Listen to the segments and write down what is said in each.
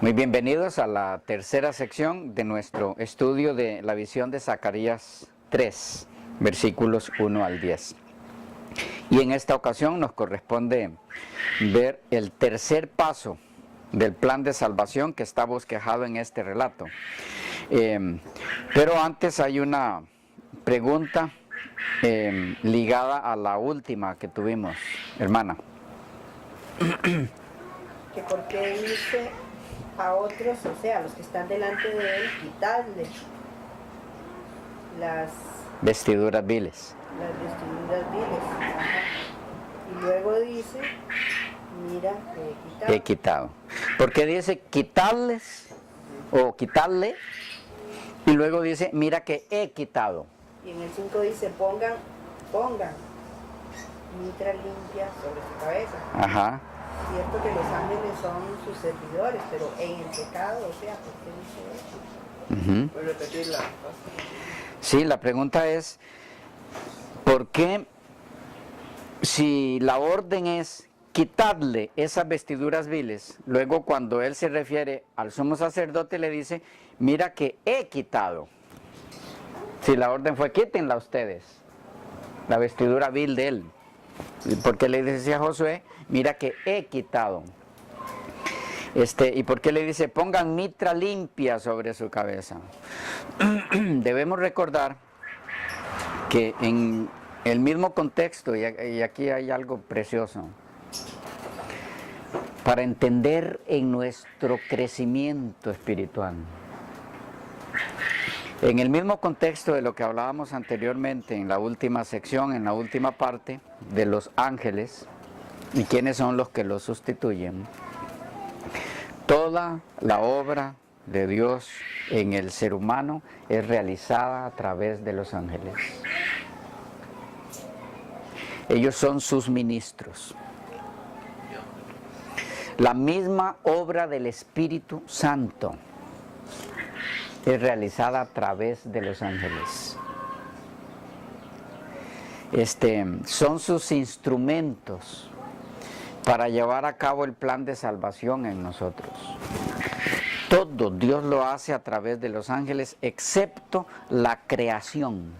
Muy bienvenidos a la tercera sección de nuestro estudio de la visión de Zacarías 3, versículos 1 al 10. Y en esta ocasión nos corresponde ver el tercer paso del plan de salvación que está bosquejado en este relato. Pero antes hay una pregunta ligada a la última que tuvimos, hermana. Que por qué dice a otros, o sea, a los que están delante de él, quitarle las Vestiduras viles. vestiduras viles. Ajá. Y luego dice, mira, He quitado. ¿Por qué dice quitarles o quitarle? Y luego dice, mira que he quitado. Y en el 5 dice, pongan mitra limpia sobre su cabeza. Ajá. Cierto que los ángeles son sus servidores, pero en el pecado, o sea, ¿por qué dice eso? ¿Puedes repetirla? Sí, la pregunta es, ¿por qué si la orden es quitarle esas vestiduras viles, luego cuando él se refiere al sumo sacerdote le dice, mira que he quitado? Si la orden fue quítenla ustedes, la vestidura vil de él. ¿Por qué le dice a Josué, mira que he quitado? ¿Y por qué le dice, pongan mitra limpia sobre su cabeza? Debemos recordar que en el mismo contexto, y aquí hay algo precioso, para entender en nuestro crecimiento espiritual. En el mismo contexto de lo que hablábamos anteriormente en la última sección, en la última parte, de los ángeles, y quiénes son los que los sustituyen, toda la obra de Dios en el ser humano es realizada a través de los ángeles. Ellos son sus ministros. La misma obra del Espíritu Santo es realizada a través de los ángeles. Son sus instrumentos para llevar a cabo el plan de salvación en nosotros. Todo Dios lo hace a través de los ángeles, excepto la creación,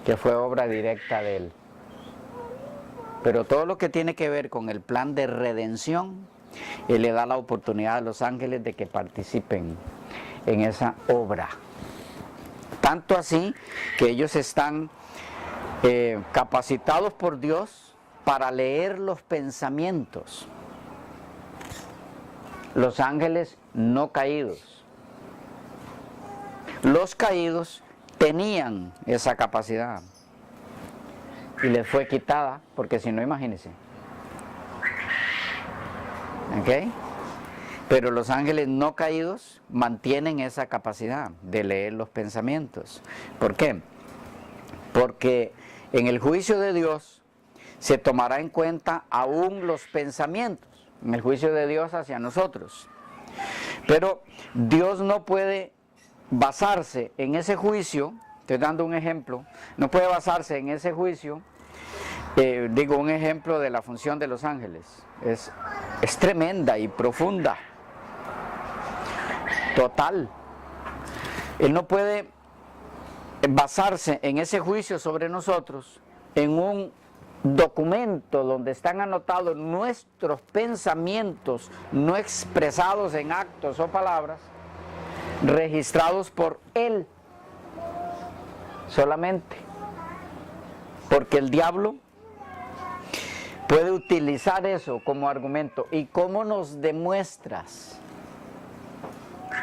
que fue obra directa de Él. Pero todo lo que tiene que ver con el plan de redención, Él le da la oportunidad a los ángeles de que participen en esa obra. Tanto así que ellos están capacitados por Dios para leer los pensamientos. Los ángeles no caídos. Los caídos tenían esa capacidad y les fue quitada, porque si no, imagínense. ¿Ok? Pero los ángeles no caídos mantienen esa capacidad de leer los pensamientos. ¿Por qué? Porque en el juicio de Dios se tomará en cuenta aún los pensamientos, en el juicio de Dios hacia nosotros. Pero Dios no puede basarse en ese juicio, estoy dando un ejemplo, no puede basarse en ese juicio, un ejemplo de la función de los ángeles. Es tremenda y profunda. Total. Él no puede basarse en ese juicio sobre nosotros, en un documento donde están anotados nuestros pensamientos no expresados en actos o palabras, registrados por Él solamente. Porque el diablo puede utilizar eso como argumento. ¿Y cómo nos demuestras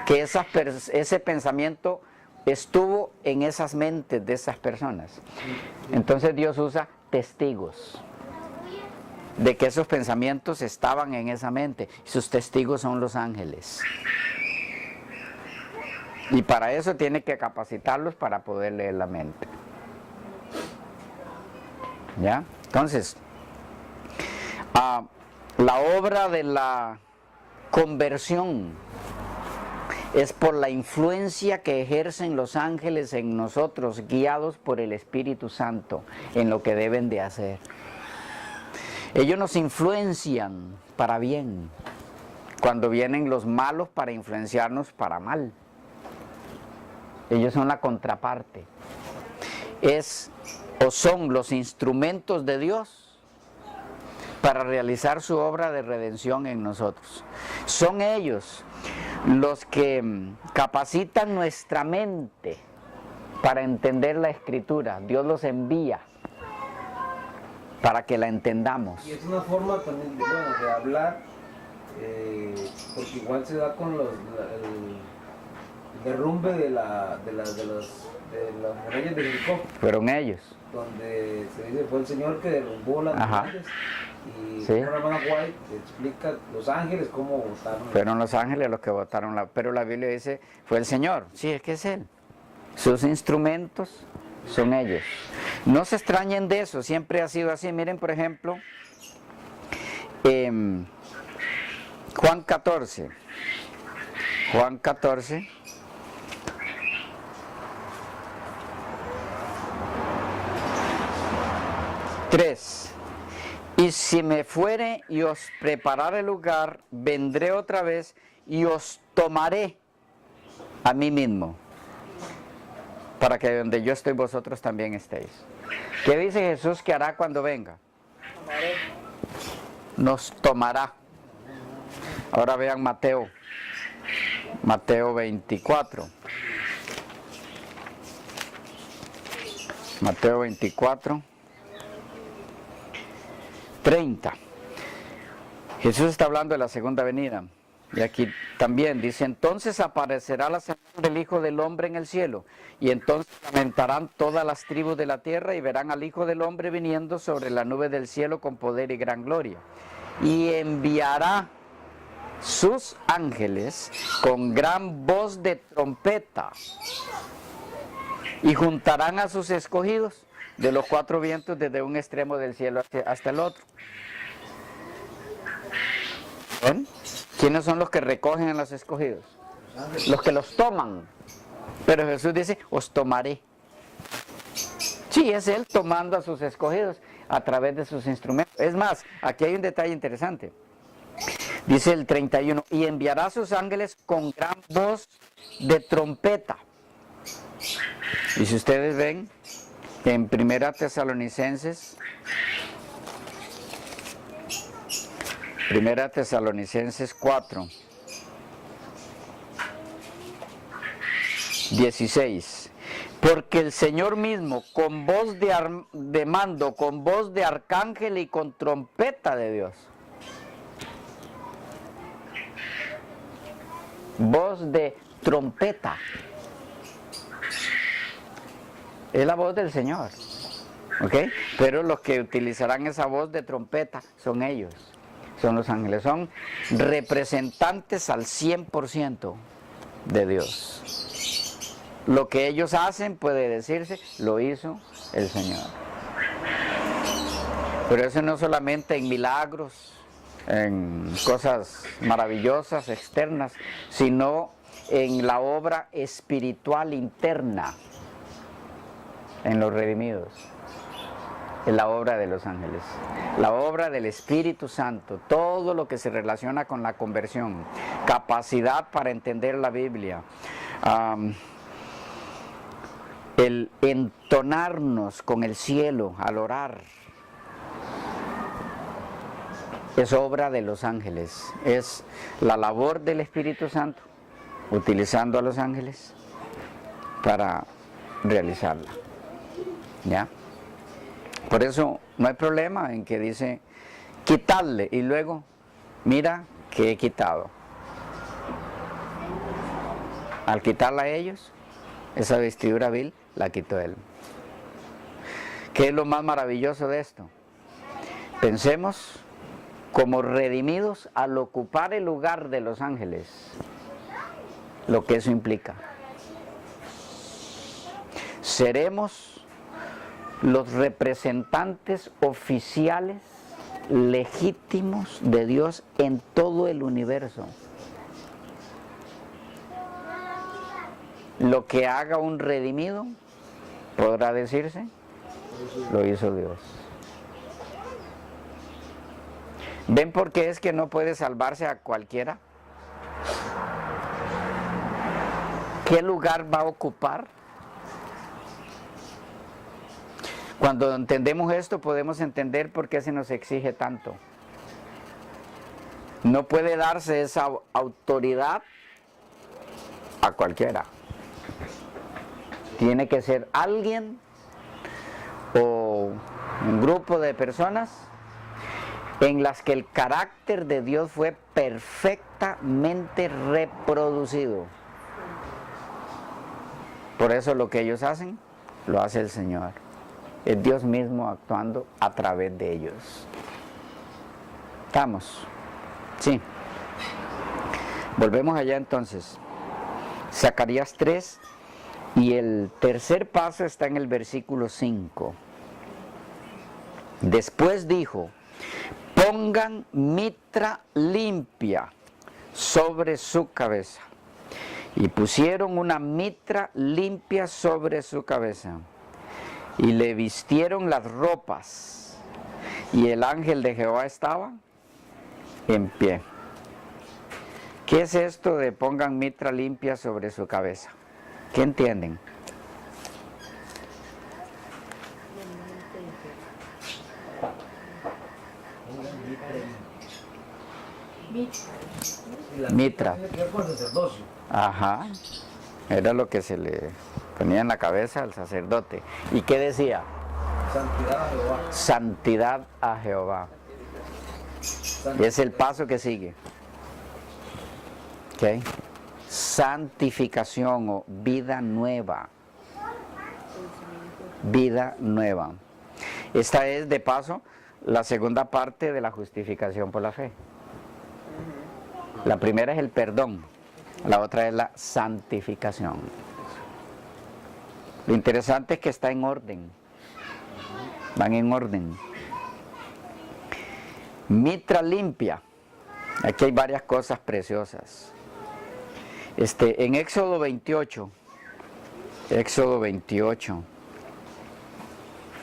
que ese pensamiento estuvo en esas mentes de esas personas? Entonces Dios usa testigos de que esos pensamientos estaban en esa mente. Y sus testigos son los ángeles. Y para eso tiene que capacitarlos para poder leer la mente. ¿Ya? Entonces, la obra de la conversión es por la influencia que ejercen los ángeles en nosotros, guiados por el Espíritu Santo, en lo que deben de hacer. Ellos nos influencian para bien, cuando vienen los malos para influenciarnos para mal. Ellos son la contraparte. Es o son los instrumentos de Dios para realizar su obra de redención en nosotros. Son ellos los que capacitan nuestra mente para entender la Escritura. Dios los envía para que la entendamos. Y es una forma también de hablar, porque igual se da con el derrumbe de las murallas de Jericó. Fueron ellos. Donde se dice fue el Señor que derrumbó las murallas. Y sí. la hermana White explica los ángeles cómo votaron. Fueron los ángeles los que votaron, pero la Biblia dice, fue el Señor. Sí, es que es Él. Sus instrumentos son ellos. No se extrañen de eso, siempre ha sido así. Miren, por ejemplo, Juan 14. Juan 14. Y si me fuere y os preparare lugar, vendré otra vez y os tomaré a mí mismo, para que donde yo estoy vosotros también estéis. ¿Qué dice Jesús que hará cuando venga? Nos tomará. Ahora vean Mateo 24. Mateo 24. 30. Jesús está hablando de la segunda venida. Y aquí también dice, entonces aparecerá la señal del Hijo del Hombre en el cielo, y entonces lamentarán todas las tribus de la tierra y verán al Hijo del Hombre viniendo sobre la nube del cielo con poder y gran gloria. Y enviará sus ángeles con gran voz de trompeta, y juntarán a sus escogidos de los cuatro vientos desde un extremo del cielo hasta el otro. ¿Ven? ¿Quiénes son los que recogen a los escogidos? Los que los toman. Pero Jesús dice, os tomaré. Sí, es Él tomando a sus escogidos a través de sus instrumentos. Es más, aquí hay un detalle interesante. Dice el 31, y enviará a sus ángeles con gran voz de trompeta. Y si ustedes ven, en 1 Tesalonicenses 4, 16. Porque el Señor mismo, con voz de mando, con voz de arcángel y con trompeta de Dios. Voz de trompeta. Es la voz del Señor. ¿Ok? Pero los que utilizarán esa voz de trompeta son ellos. Son los ángeles. Son representantes al 100% de Dios. Lo que ellos hacen, puede decirse, lo hizo el Señor. Pero eso no solamente en milagros, en cosas maravillosas, externas, sino en la obra espiritual interna, en los redimidos. En la obra de los ángeles, la obra del Espíritu Santo, todo lo que se relaciona con la conversión, capacidad para entender la Biblia, el entonarnos con el cielo al orar, es obra de los ángeles, es la labor del Espíritu Santo, utilizando a los ángeles para realizarla. ¿Ya? Por eso no hay problema en que dice quitarle y luego mira que he quitado. Al quitarla a ellos, esa vestidura vil la quitó Él. ¿Qué es lo más maravilloso de esto? Pensemos como redimidos al ocupar el lugar de los ángeles, lo que eso implica. Seremos los representantes oficiales legítimos de Dios en todo el universo. Lo que haga un redimido, podrá decirse, lo hizo Dios. ¿Ven por qué es que no puede salvarse a cualquiera? ¿qué lugar va a ocupar? Cuando entendemos esto, podemos entender por qué se nos exige tanto. No puede darse esa autoridad a cualquiera. Tiene que ser alguien o un grupo de personas en las que el carácter de Dios fue perfectamente reproducido. Por eso lo que ellos hacen, lo hace el Señor. Es Dios mismo actuando a través de ellos. ¿Estamos? Sí. Volvemos allá entonces. Zacarías 3, y el tercer paso está en el versículo 5. Después dijo: pongan mitra limpia sobre su cabeza. Y pusieron una mitra limpia sobre su cabeza. Y le vistieron las ropas. Y el ángel de Jehová estaba en pie. ¿Qué es esto de pongan mitra limpia sobre su cabeza? ¿Qué entienden? Mitra. Ajá. Era lo que se le ponía en la cabeza al sacerdote. ¿Y qué decía? Santidad a Jehová. Santidad a Jehová. Y es el paso que sigue. ¿Ok? Santificación o vida nueva. Vida nueva. Esta es, de paso, la segunda parte de la justificación por la fe. La primera es el perdón, la otra es la santificación. Lo interesante es que está en orden. Van en orden. Mitra limpia. Aquí hay varias cosas preciosas. En Éxodo 28,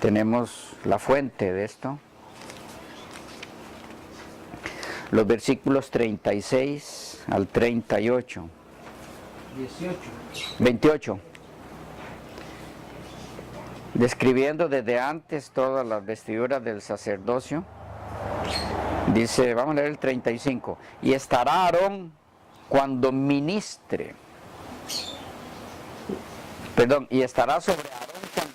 tenemos la fuente de esto. Los versículos 36 al 38. 28. Describiendo desde antes todas las vestiduras del sacerdocio. Dice, vamos a leer el 35. Y estará Aarón cuando ministre. Perdón, y estará sobre Aarón cuando ministre.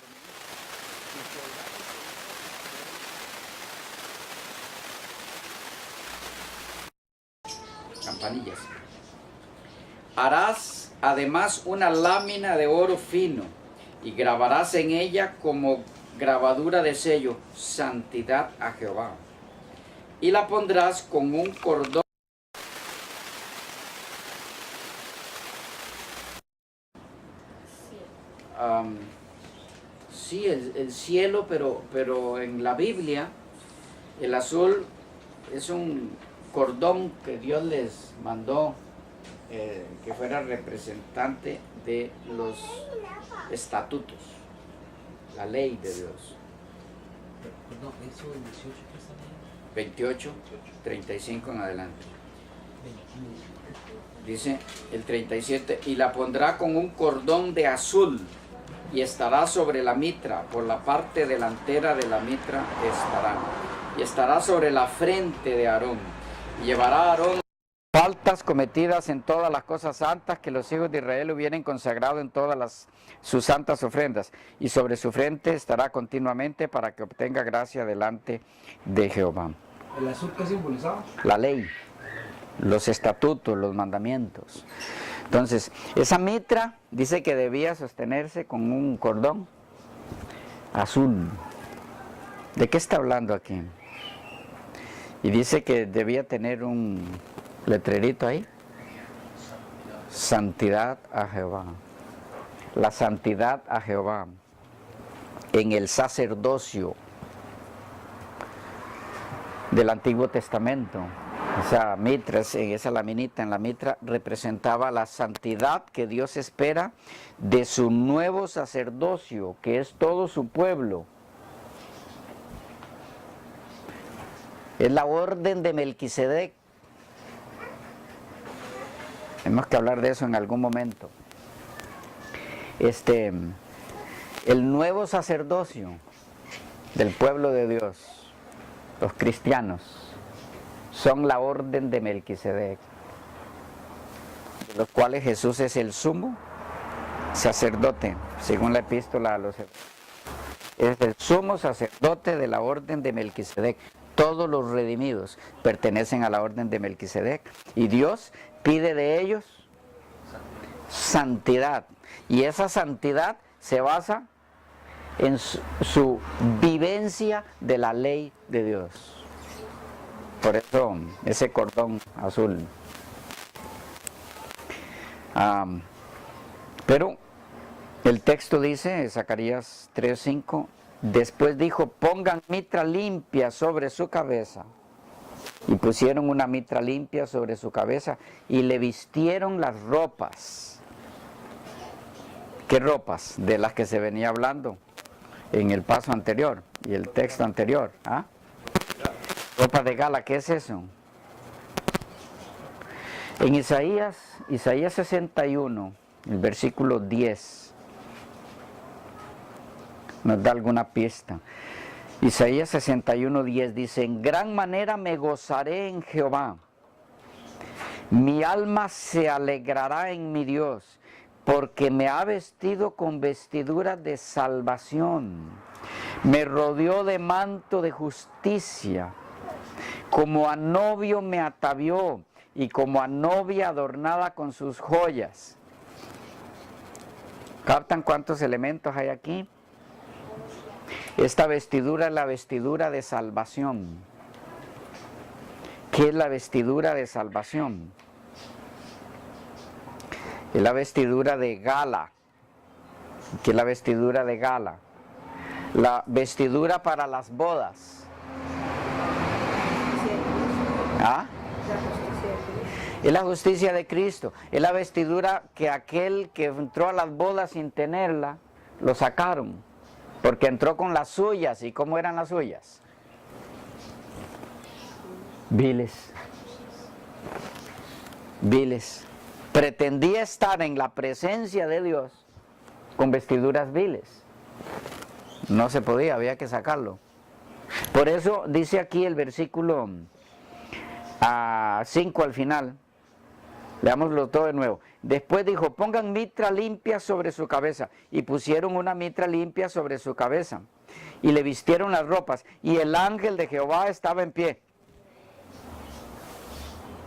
Campanillas. Harás además una lámina de oro fino y grabarás en ella como grabadura de sello, santidad a Jehová. Y la pondrás con un cordón. Sí, el cielo, pero en la Biblia el azul es un cordón que Dios les mandó que fuera representante de los estatutos, la ley de Dios. Perdón, eso del 18 que está bien. 28, 35 en adelante. Dice el 37, y la pondrá con un cordón de azul y estará sobre la mitra, por la parte delantera de la mitra estará, y estará sobre la frente de Aarón, y llevará a Aarón faltas cometidas en todas las cosas santas que los hijos de Israel hubieran consagrado en todas sus santas ofrendas, y sobre su frente estará continuamente para que obtenga gracia delante de Jehová. ¿El azul qué simbolizaba? La ley, los estatutos, los mandamientos. Entonces, esa mitra dice que debía sostenerse con un cordón azul. ¿De qué está hablando aquí? Y dice que debía tener un letrerito ahí. Santidad a Jehová. La santidad a Jehová en el sacerdocio del Antiguo Testamento. Esa mitra, esa laminita en la mitra representaba la santidad que Dios espera de su nuevo sacerdocio, que es todo su pueblo. Es la orden de Melquisedec. Tenemos que hablar de eso en algún momento. el nuevo sacerdocio del pueblo de Dios, los cristianos, son la orden de Melquisedec, de los cuales Jesús es el sumo sacerdote, según la epístola a los Hebreos. Es el sumo sacerdote de la orden de Melquisedec. Todos los redimidos pertenecen a la orden de Melquisedec y Dios pide de ellos santidad, y esa santidad se basa en su vivencia de la ley de Dios. Por eso ese cordón azul. Pero el texto dice, Zacarías 3:5, después dijo, pongan mitra limpia sobre su cabeza. Y pusieron una mitra limpia sobre su cabeza y le vistieron las ropas. ¿Qué ropas? De las que se venía hablando en el paso anterior y el texto anterior. ¿Ah? Ropa de gala, ¿qué es eso? En Isaías 61, el versículo 10, nos da alguna pista. Isaías 61, 10 dice, en gran manera me gozaré en Jehová, mi alma se alegrará en mi Dios, porque me ha vestido con vestiduras de salvación, me rodeó de manto de justicia, como a novio me atavió y como a novia adornada con sus joyas. ¿Captan cuántos elementos hay aquí? Esta vestidura es la vestidura de salvación. ¿Qué es la vestidura de salvación? Es la vestidura de gala. ¿Qué es la vestidura de gala? La vestidura para las bodas. ¿Ah? Es la justicia de Cristo. Es la vestidura que aquel que entró a las bodas sin tenerla, lo sacaron. Porque entró con las suyas. ¿Y cómo eran las suyas? Viles. Viles. Pretendía estar en la presencia de Dios con vestiduras viles. No se podía, había que sacarlo. Por eso dice aquí el versículo 5 al final. Leámoslo todo de nuevo. Después dijo, pongan mitra limpia sobre su cabeza. Y pusieron una mitra limpia sobre su cabeza. Y le vistieron las ropas. Y el ángel de Jehová estaba en pie.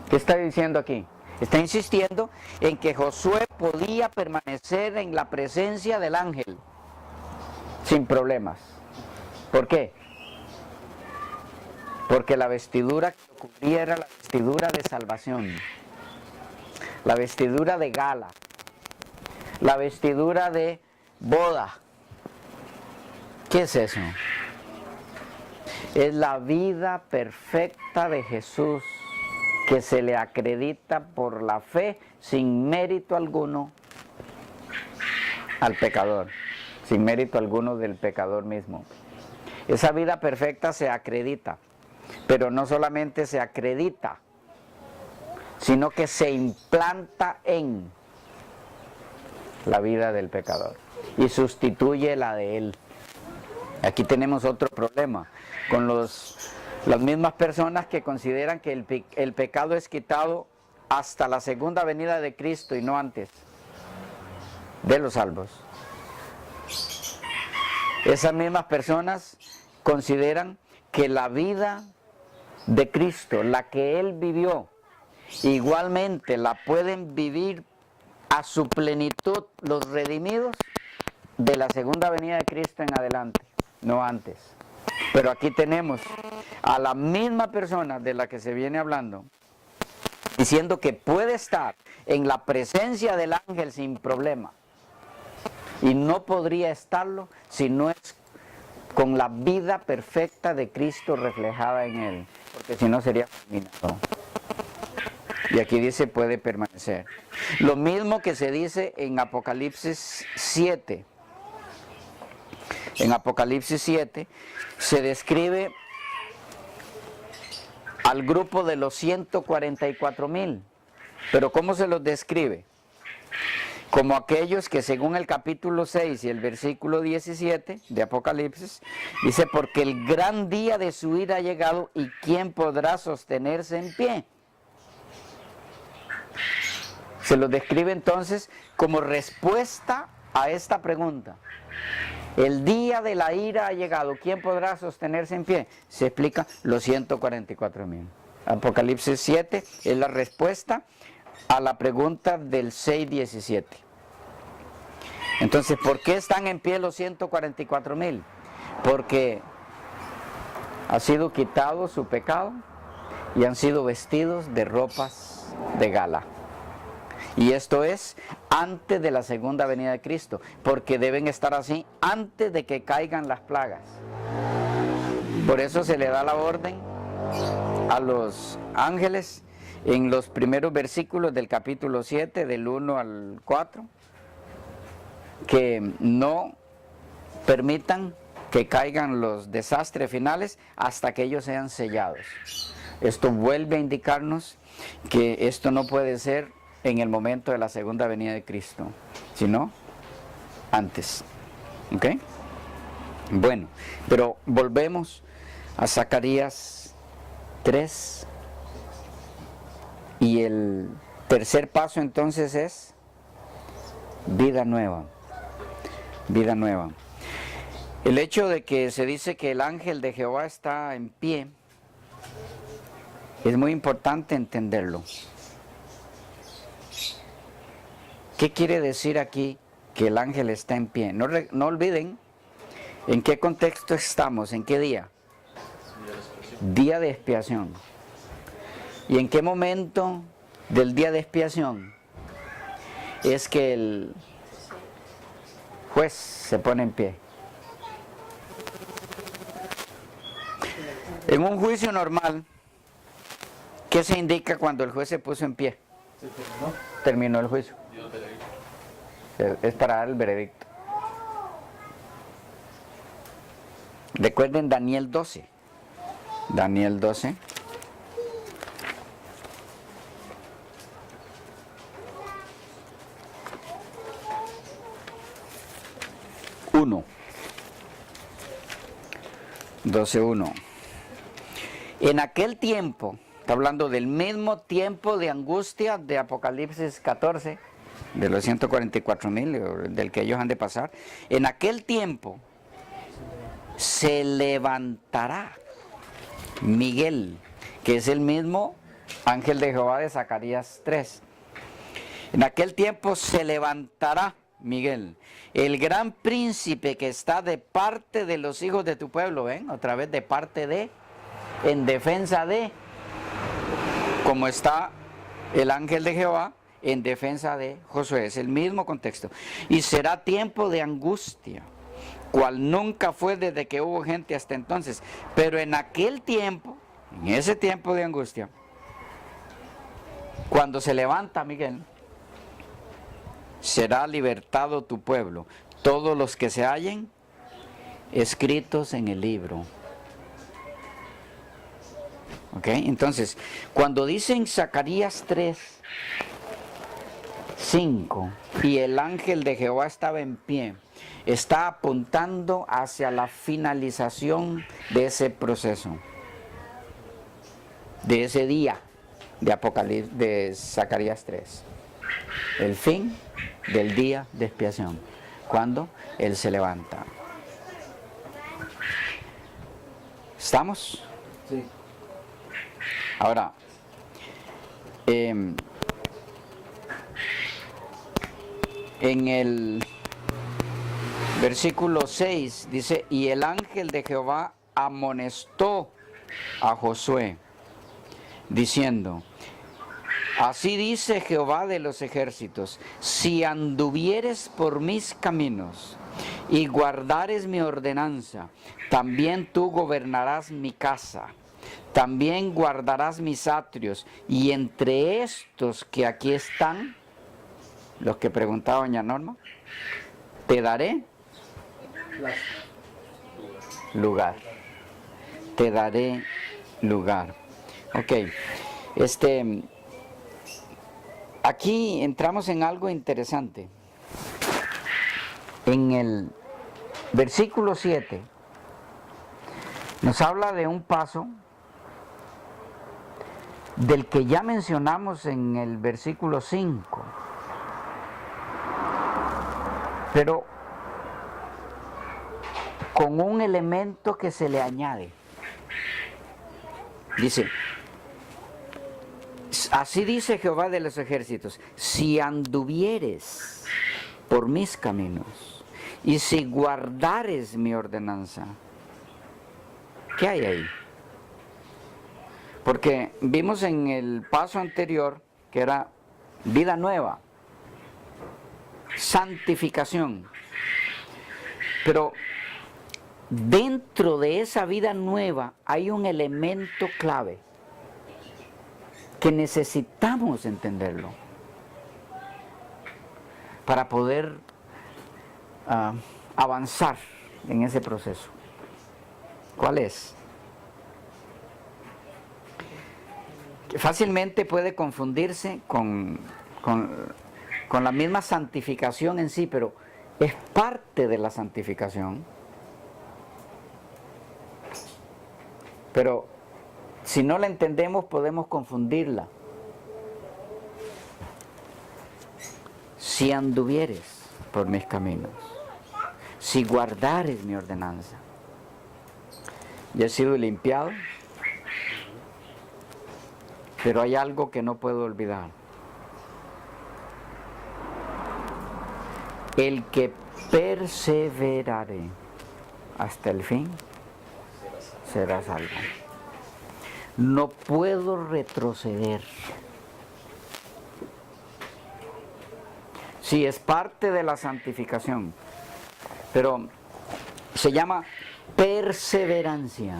¿Qué está diciendo aquí? Está insistiendo en que Josué podía permanecer en la presencia del ángel sin problemas. ¿Por qué? Porque la vestidura que lo cubría era la vestidura de salvación. La vestidura de gala, la vestidura de boda. ¿Qué es eso? Es la vida perfecta de Jesús que se le acredita por la fe sin mérito alguno al pecador, sin mérito alguno del pecador mismo. Esa vida perfecta se acredita, pero no solamente se acredita, sino que se implanta en la vida del pecador y sustituye la de él. Aquí tenemos otro problema con las mismas personas que consideran que el pecado es quitado hasta la segunda venida de Cristo y no antes de los salvos. Esas mismas personas consideran que la vida de Cristo, la que Él vivió, igualmente la pueden vivir a su plenitud los redimidos de la segunda venida de Cristo en adelante, no antes. Pero aquí tenemos a la misma persona de la que se viene hablando, diciendo que puede estar en la presencia del ángel sin problema, y no podría estarlo si no es con la vida perfecta de Cristo reflejada en él, porque si no sería fulminado. Y aquí dice puede permanecer. Lo mismo que se dice en Apocalipsis 7. En Apocalipsis 7 se describe al grupo de los 144,000. Pero ¿cómo se los describe? como aquellos que según el capítulo 6 y el versículo 17 de Apocalipsis, dice, porque el gran día de su ira ha llegado y ¿quién podrá sostenerse en pie? Se lo describe entonces como respuesta a esta pregunta. El día de la ira ha llegado, ¿quién podrá sostenerse en pie? Se explica los 144,000. Apocalipsis 7 es la respuesta a la pregunta del 6:17. Entonces, ¿por qué están en pie los 144,000? Porque ha sido quitado su pecado y han sido vestidos de ropas de gala. Y esto es antes de la segunda venida de Cristo, porque deben estar así antes de que caigan las plagas. Por eso se le da la orden a los ángeles en los primeros versículos del capítulo 7, del 1 al 4, que no permitan que caigan los desastres finales hasta que ellos sean sellados. Esto vuelve a indicarnos que esto no puede ser en el momento de la segunda venida de Cristo, sino antes. ¿Ok? Bueno, pero volvemos a Zacarías 3. Y el tercer paso entonces es vida nueva. Vida nueva. El hecho de que se dice que el ángel de Jehová está en pie, es muy importante entenderlo. ¿Qué quiere decir aquí que el ángel está en pie? No olviden en qué contexto estamos, en qué día. Día de expiación. ¿Y en qué momento del día de expiación es que el juez se pone en pie? En un juicio normal, ¿qué se indica cuando el juez se puso en pie? Se terminó. Terminó el juicio. Es para dar el veredicto. Recuerden Daniel 12. Daniel 12. Uno. 12:1. En aquel tiempo, está hablando del mismo tiempo de angustia de Apocalipsis 14, de los 144,000, del que ellos han de pasar. En aquel tiempo se levantará Miguel, que es el mismo ángel de Jehová de Zacarías 3. En aquel tiempo se levantará Miguel, el gran príncipe que está de parte de los hijos de tu pueblo. ¿Ven? Otra vez de parte de, en defensa de, como está el ángel de Jehová en defensa de Josué. Es el mismo contexto. Y será tiempo de angustia, cual nunca fue desde que hubo gente hasta entonces. Pero en aquel tiempo, en ese tiempo de angustia, cuando se levanta Miguel, será libertado tu pueblo, todos los que se hallen escritos en el libro. ¿Ok? Entonces, cuando dicen Zacarías 3:5 y el ángel de Jehová estaba en pie, está apuntando hacia la finalización de ese proceso, de ese día de Apocalipsis, de Zacarías 3. El fin del día de expiación, cuando Él se levanta. ¿Estamos? Sí. Ahora, en el versículo 6 dice, y el ángel de Jehová amonestó a Josué, diciendo, así dice Jehová de los ejércitos, si anduvieres por mis caminos y guardares mi ordenanza, también tú gobernarás mi casa, también guardarás mis atrios, y entre estos que aquí están, los que preguntaba doña Norma, te daré lugar. Te daré lugar. Ok, aquí entramos en algo interesante. en el versículo 7 nos habla de un paso del que ya mencionamos en el versículo 5, pero con un elemento que se le añade. Dice, así dice Jehová de los ejércitos, si anduvieres por mis caminos y si guardares mi ordenanza. ¿Qué hay ahí? Porque vimos en el paso anterior que era vida nueva, santificación. Pero dentro de esa vida nueva hay un elemento clave que necesitamos entenderlo para poder avanzar en ese proceso. ¿Cuál es? Que fácilmente puede confundirse con la misma santificación en sí, pero es parte de la santificación. Pero si no la entendemos podemos confundirla. Si anduvieres por mis caminos, si guardares mi ordenanza. Ya he sido limpiado, pero hay algo que no puedo olvidar. El que perseverare hasta el fin será salvo. No puedo retroceder. Sí, es parte de la santificación, pero se llama perseverancia.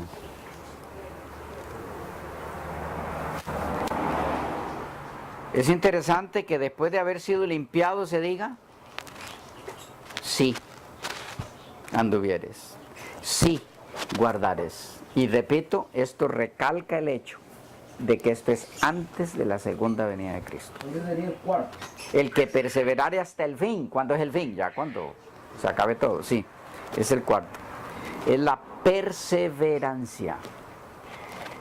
Es interesante que después de haber sido limpiado se diga, sí, anduvieres, sí, guardares. Y repito, esto recalca el hecho de que esto es antes de la segunda venida de Cristo. ¿Dónde sería el cuarto? El que perseverare hasta el fin. ¿Cuándo es el fin? Ya cuando se acabe todo, sí, es el cuarto. Es la perseverancia.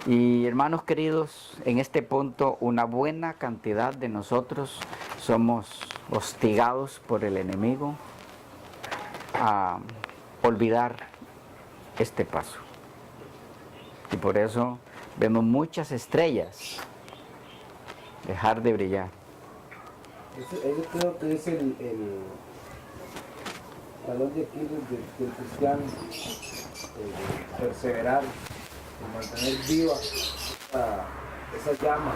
Y hermanos queridos, en este punto una buena cantidad de nosotros somos hostigados por el enemigo a olvidar este paso. Y por eso vemos muchas estrellas dejar de brillar. Yo creo que es el talón de Aquiles del cristiano, perseverar, mantener viva esa llama,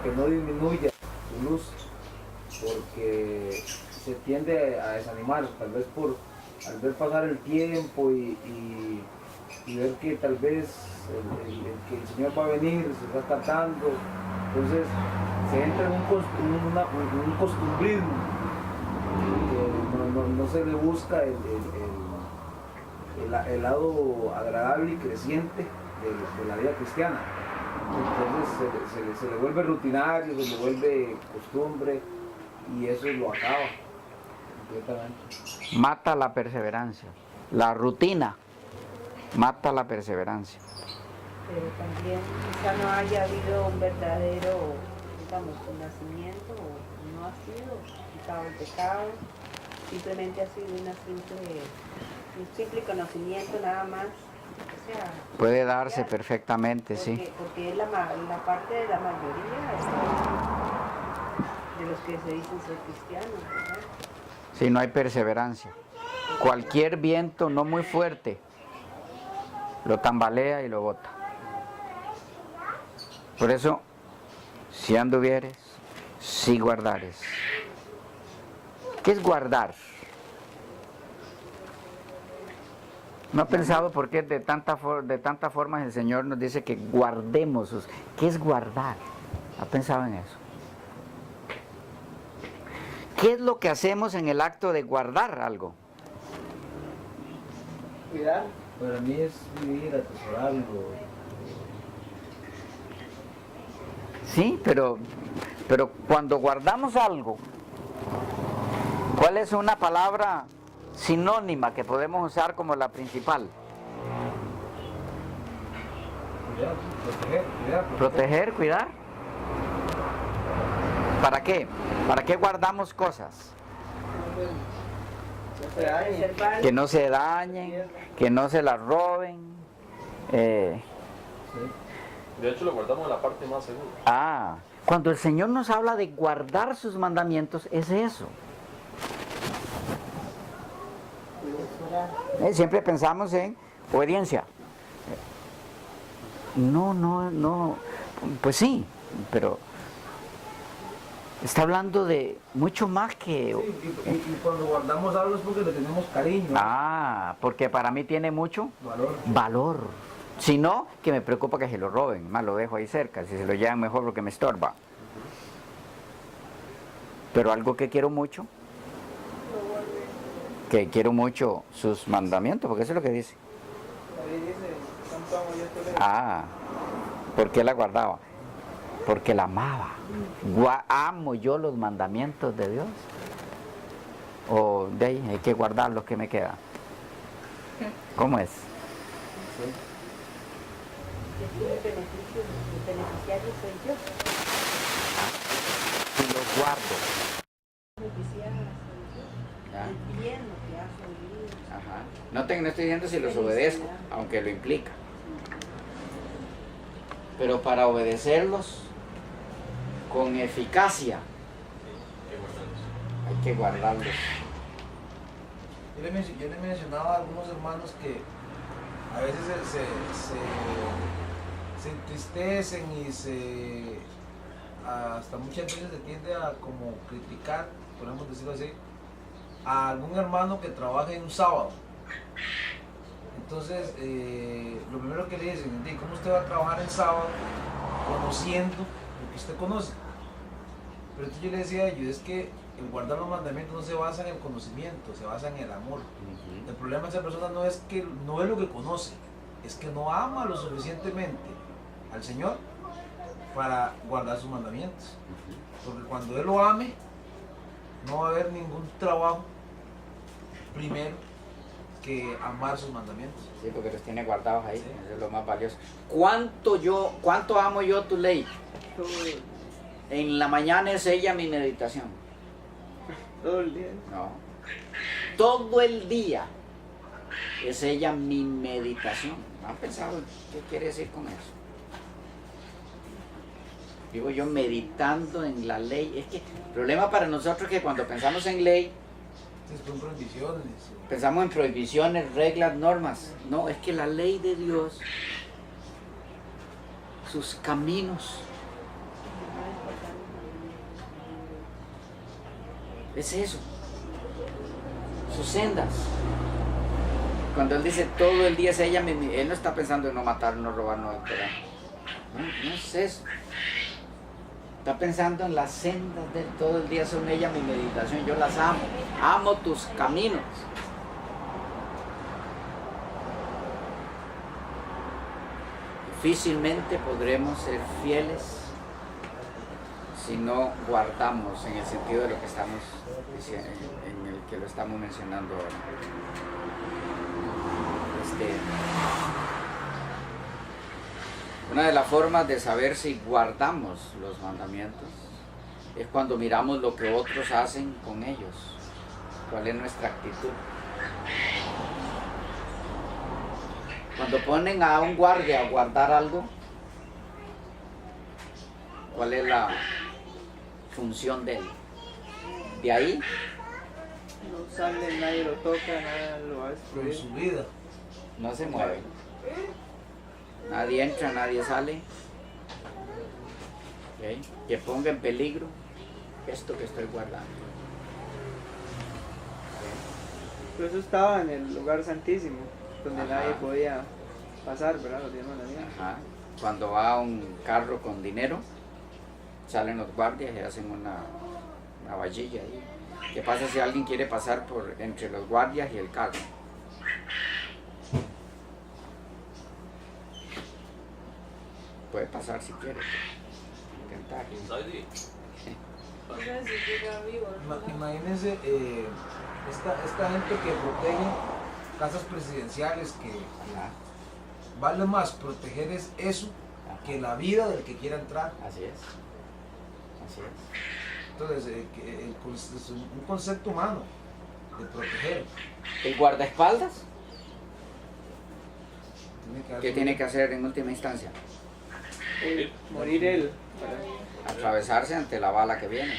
que no disminuya su luz, porque se tiende a desanimar, tal vez al ver pasar el tiempo y ver que tal vez que el Señor va a venir, se está tratando, entonces se entra en un costumbrismo, no se le busca el lado agradable y creciente de la vida cristiana. Entonces se le vuelve rutinario, se le vuelve costumbre y eso lo acaba completamente. Mata la perseverancia. La rutina mata la perseverancia. Pero también quizá no haya habido un verdadero, digamos, un nacimiento, o no ha sido quitado el pecado, simplemente ha sido un simple conocimiento nada más. O sea, puede darse perfectamente, porque, sí. porque es la parte de la mayoría de los que se dicen ser cristianos, ¿verdad? Si no hay perseverancia. Cualquier viento no muy fuerte lo tambalea y lo bota. Por eso, si anduvieres, si guardares. ¿Qué es guardar? ¿No ha pensado por qué de tanta forma el Señor nos dice que guardemos? ¿Qué es guardar? ¿Ha pensado en eso? ¿Qué es lo que hacemos en el acto de guardar algo? Cuidar, para mí es vivir, atesorarlo. Sí, pero cuando guardamos algo, ¿cuál es una palabra sinónima que podemos usar como la principal? Cuidar, proteger. Proteger, cuidar. ¿Para qué? ¿Para qué guardamos cosas? Preservar. Que no se dañen, que no se las roben. De hecho, lo guardamos en la parte más segura. Cuando el Señor nos habla de guardar sus mandamientos, es eso. Siempre pensamos en obediencia. No. Pues sí, pero está hablando de mucho más que... Sí, y cuando guardamos algo es porque le tenemos cariño. Porque para mí tiene mucho Valor. Si no, que me preocupa que se lo roben, más lo dejo ahí cerca, si se lo llevan mejor porque me estorba. Pero algo que quiero mucho, que quiero mucho sus mandamientos, porque eso es lo que dice. ¿Por qué la guardaba? Porque la amaba. Amo yo los mandamientos de Dios. O de ahí hay que guardar los que me quedan. ¿Cómo es? El beneficiario soy yo. Y los guardo. Beneficiario soy yo. El bien lo que hace el bien. No estoy diciendo si los obedezco, aunque lo implica. Pero para obedecerlos con eficacia hay que guardarlos. Yo le mencionaba a algunos hermanos que a veces se entristecen y hasta muchas veces se tiende a como criticar, podemos decirlo así, a algún hermano que trabaja en un sábado. Entonces, lo primero que le dicen, ¿cómo usted va a trabajar en sábado conociendo lo que usted conoce? Pero entonces yo le decía a ellos, es que el guardar los mandamientos no se basa en el conocimiento, se basa en el amor. El problema de esa persona no es lo que conoce, es que no ama lo suficientemente al Señor para guardar sus mandamientos. Porque cuando Él lo ame, no va a haber ningún trabajo primero que amar sus mandamientos. Sí, porque los tiene guardados ahí, sí. Eso es lo más valioso. ¿Cuánto amo yo tu ley? En la mañana es ella mi meditación. Todo el día. No. Todo el día es ella mi meditación. ¿Han pensado qué quiere decir con eso? Digo yo, meditando en la ley. Es que el problema para nosotros es que cuando pensamos en ley, son prohibiciones. Pensamos en prohibiciones, reglas, normas. No, es que la ley de Dios, sus caminos, es eso, sus sendas. Cuando Él dice todo el día es ella, Él no está pensando en no matar, no robar, no alterar. No es eso. Está pensando en las sendas de todo el día, son ella mi meditación, yo las amo. Amo tus caminos. Difícilmente podremos ser fieles si no guardamos en el sentido de lo que estamos diciendo, en el que lo estamos mencionando ahora. Una de las formas de saber si guardamos los mandamientos es cuando miramos lo que otros hacen con ellos. ¿Cuál es nuestra actitud? Cuando ponen a un guardia a guardar algo, ¿cuál es la función de él? De ahí No sale, nadie lo toca, nada lo va a Pero destruir. su vida. no se mueve. Nadie entra, nadie sale. ¿Okay? Que ponga en peligro esto que estoy guardando. Pero eso estaba en el lugar santísimo, donde Ajá. nadie podía pasar, ¿verdad? Los 10 mandamientos. Ajá. Cuando va un carro con dinero, salen los guardias y hacen una vallilla ahí. ¿Qué pasa si alguien quiere pasar por entre los guardias y el carro? Puede pasar si quiere. Intentar. Saidi. No sé si llega vivo, ¿no? Imagínense esta gente que protege casas presidenciales, que vale más proteger eso que la vida del que quiera entrar. Así es. Así es. Entonces, es un concepto humano de proteger. El guardaespaldas, Tiene ¿qué tiene que hacer en última instancia? Morir él. Atravesarse ante la bala que viene,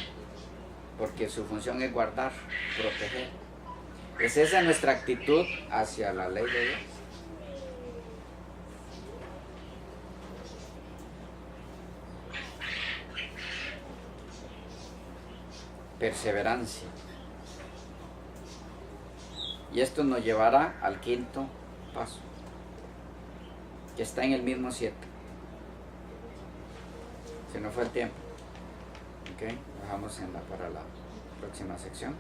porque su función es guardar, proteger. ¿Es esa nuestra actitud hacia la ley de Dios? Perseverancia. Y esto nos llevará al quinto paso, que está en el mismo 7. Se nos fue el tiempo. Ok, dejamos para la próxima sección.